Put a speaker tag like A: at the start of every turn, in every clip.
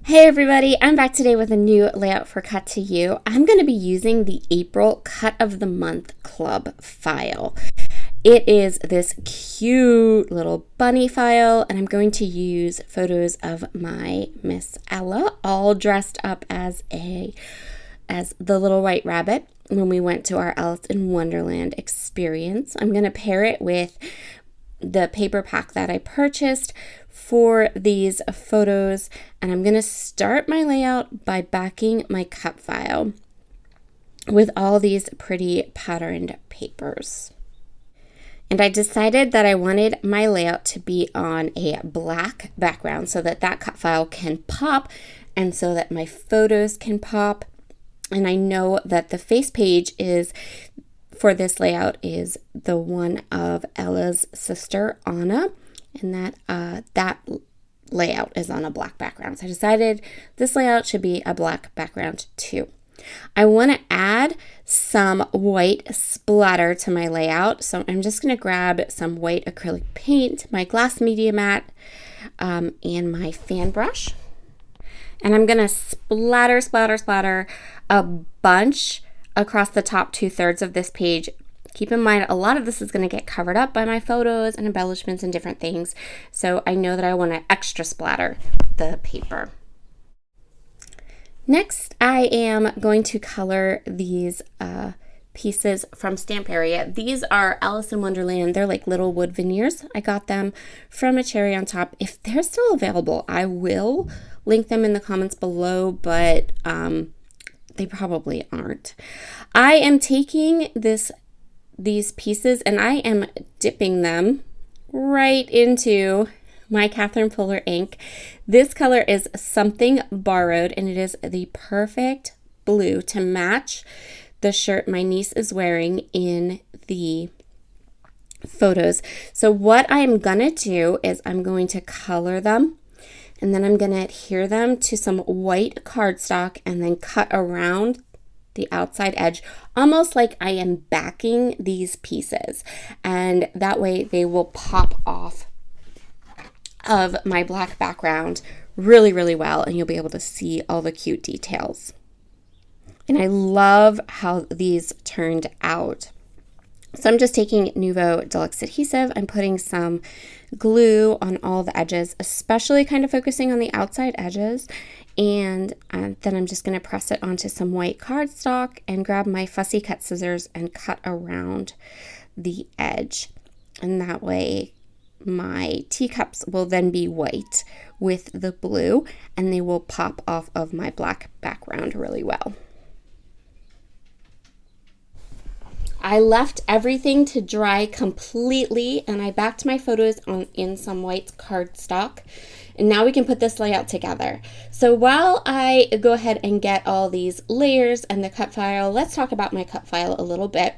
A: Hey everybody, I'm back today with a new layout for Cut to You. I'm going to be using the April Cut of the Month Club file. It is this cute little bunny file, and I'm going to use photos of my Miss Ella all dressed up as the little white rabbit when we went to our Alice in Wonderland experience. I'm going to pair it with the paper pack that I purchased for these photos, and I'm going to start my layout by backing my cut file with all these pretty patterned papers. And I decided that I wanted my layout to be on a black background so that cut file can pop and so that my photos can pop. And I know that the face page for this layout is the one of Ella's sister, Anna, and that layout is on a black background. So I decided this layout should be a black background too. I want to add some white splatter to my layout, so I'm just going to grab some white acrylic paint, my glass media mat, and my fan brush. And I'm going to splatter a bunch across the top 2/3 of this page. Keep in mind, a lot of this is going to get covered up by my photos and embellishments and different things. So I know that I want to extra splatter the paper. Next, I am going to color these pieces from Stamp Area. These are Alice in Wonderland. They're like little wood veneers. I got them from a Cherry on Top. If they're still available, I will link them in the comments below, but they probably aren't. I am taking these pieces and I am dipping them right into my Catherine Fuller ink. This color is Something Borrowed, and it is the perfect blue to match the shirt my niece is wearing in the photos. So what I'm gonna do is I'm going to color them, and then I'm going to adhere them to some white cardstock and then cut around the outside edge, almost like I am backing these pieces. And that way they will pop off of my black background really, really well, and you'll be able to see all the cute details. And I love how these turned out. So I'm just taking Nouveau Deluxe Adhesive. I'm putting some glue on all the edges, especially kind of focusing on the outside edges. And then I'm just going to press it onto some white cardstock and grab my fussy cut scissors and cut around the edge. And that way my teacups will then be white with the blue, and they will pop off of my black background really well. I left everything to dry completely, and I backed my photos in some white cardstock. And now we can put this layout together. So while I go ahead and get all these layers and the cut file, let's talk about my cut file a little bit.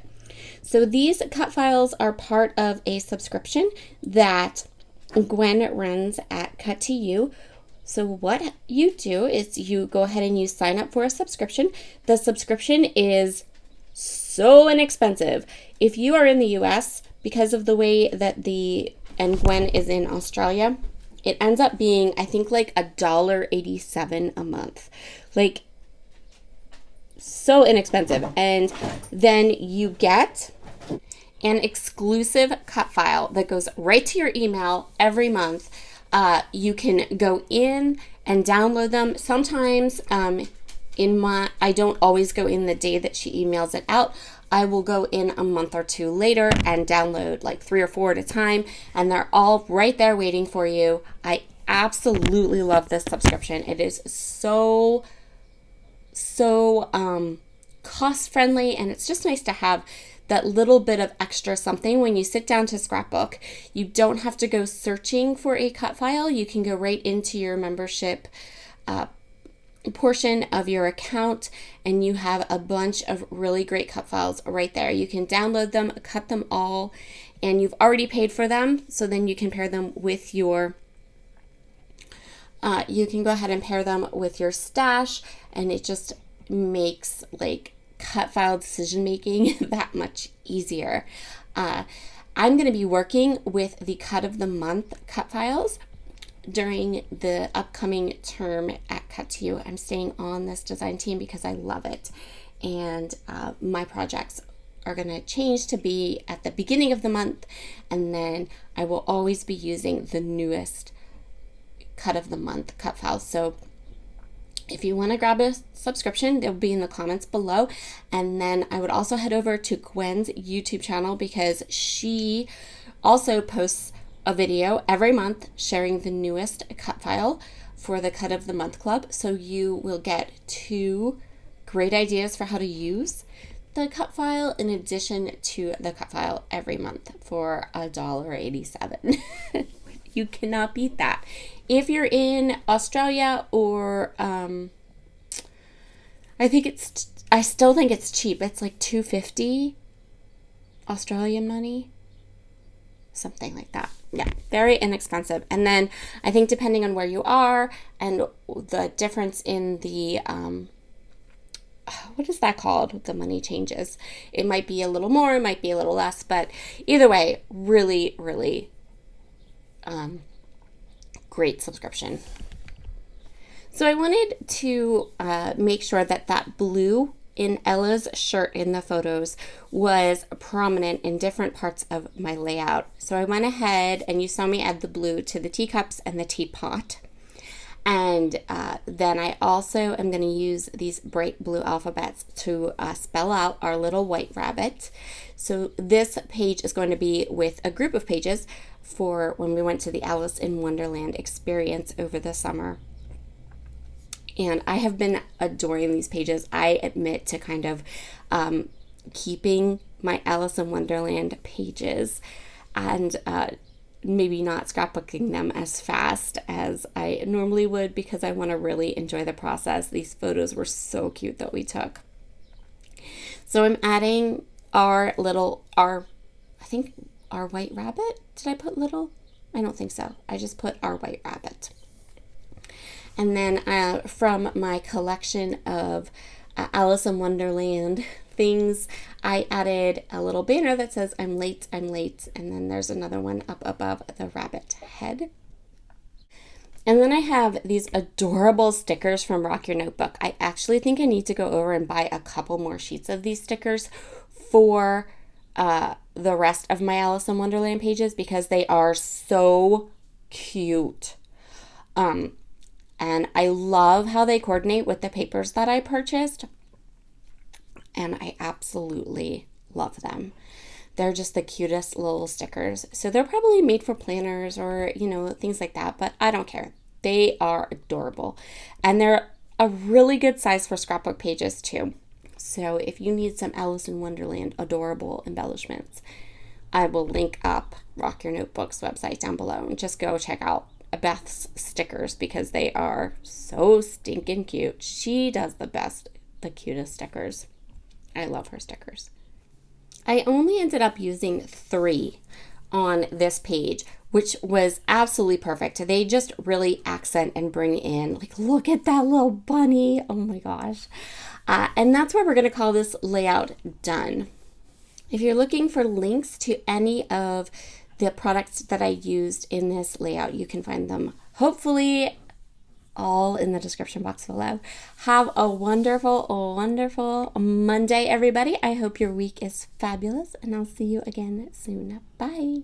A: So these cut files are part of a subscription that Gwen runs at Cut to You. So what you do is you go ahead and you sign up for a subscription. The subscription is so inexpensive. If you are in the US, because of the way that and Gwen is in Australia, it ends up being, I think, like $1.87 a month. Like, so inexpensive. And then you get an exclusive cut file that goes right to your email every month. You can go in and download them. Sometimes I don't always go in the day that she emails it out. I will go in a month or two later and download like 3 or 4 at a time, and they're all right there waiting for you. I absolutely love this subscription. It is so cost friendly, and it's just nice to have that little bit of extra something when you sit down to Scrapbook. You don't have to go searching for a cut file. You can go right into your membership portion of your account, and you have a bunch of really great cut files right there. You can download them, cut them all, and you've already paid for them, so then you can pair them with your you can go ahead and pair them with your stash, and it just makes like cut file decision making that much easier. I'm going to be working with the Cut of the Month cut files during the upcoming term at cut to you. I'm staying on this design team because I love it. And my projects are going to change to be at the beginning of the month. And then I will always be using the newest cut of the month cut files. So if you want to grab a subscription, they'll be in the comments below. And then I would also head over to Gwen's YouTube channel because she also posts a video every month sharing the newest cut file for the Cut of the Month Club. So you will get 2 great ideas for how to use the cut file in addition to the cut file every month for $1.87. You cannot beat that. If you're in Australia or I still think it's cheap. It's like $2.50 Australian money. Something like that. Yeah, very inexpensive. And then I think depending on where you are and the difference in the what is that called? The money changes. It might be a little more, it might be a little less, but either way, really, really great subscription. So I wanted to make sure that that blue in Ella's shirt in the photos was prominent in different parts of my layout. So I went ahead and you saw me add the blue to the teacups and the teapot. And then I also am going to use these bright blue alphabets to spell out our little white rabbit. So this page is going to be with a group of pages for when we went to the Alice in Wonderland experience over the summer. And I have been adoring these pages. I admit to kind of keeping my Alice in Wonderland pages and maybe not scrapbooking them as fast as I normally would because I want to really enjoy the process. These photos were so cute that we took. So I'm adding our white rabbit. Did I put little? I don't think so. I just put our white rabbit. And then from my collection of Alice in Wonderland things, I added a little banner that says, I'm late, I'm late. And then there's another one up above the rabbit head. And then I have these adorable stickers from Rock Your Notebook. I actually think I need to go over and buy a couple more sheets of these stickers for the rest of my Alice in Wonderland pages because they are so cute. And I love how they coordinate with the papers that I purchased. And I absolutely love them. They're just the cutest little stickers. So they're probably made for planners or, things like that. But I don't care. They are adorable. And they're a really good size for scrapbook pages too. So if you need some Alice in Wonderland adorable embellishments, I will link up Rock Your Notebook's website down below. And just go check out Beth's stickers because they are so stinking cute. She does the cutest stickers. I love her stickers. I only ended up using 3 on this page, which was absolutely perfect. They just really accent and bring in, look at that little bunny. Oh my gosh. And that's where we're going to call this layout done. If you're looking for links to any of the products that I used in this layout, you can find them hopefully all in the description box below. Have a wonderful, wonderful Monday, everybody. I hope your week is fabulous, and I'll see you again soon. Bye.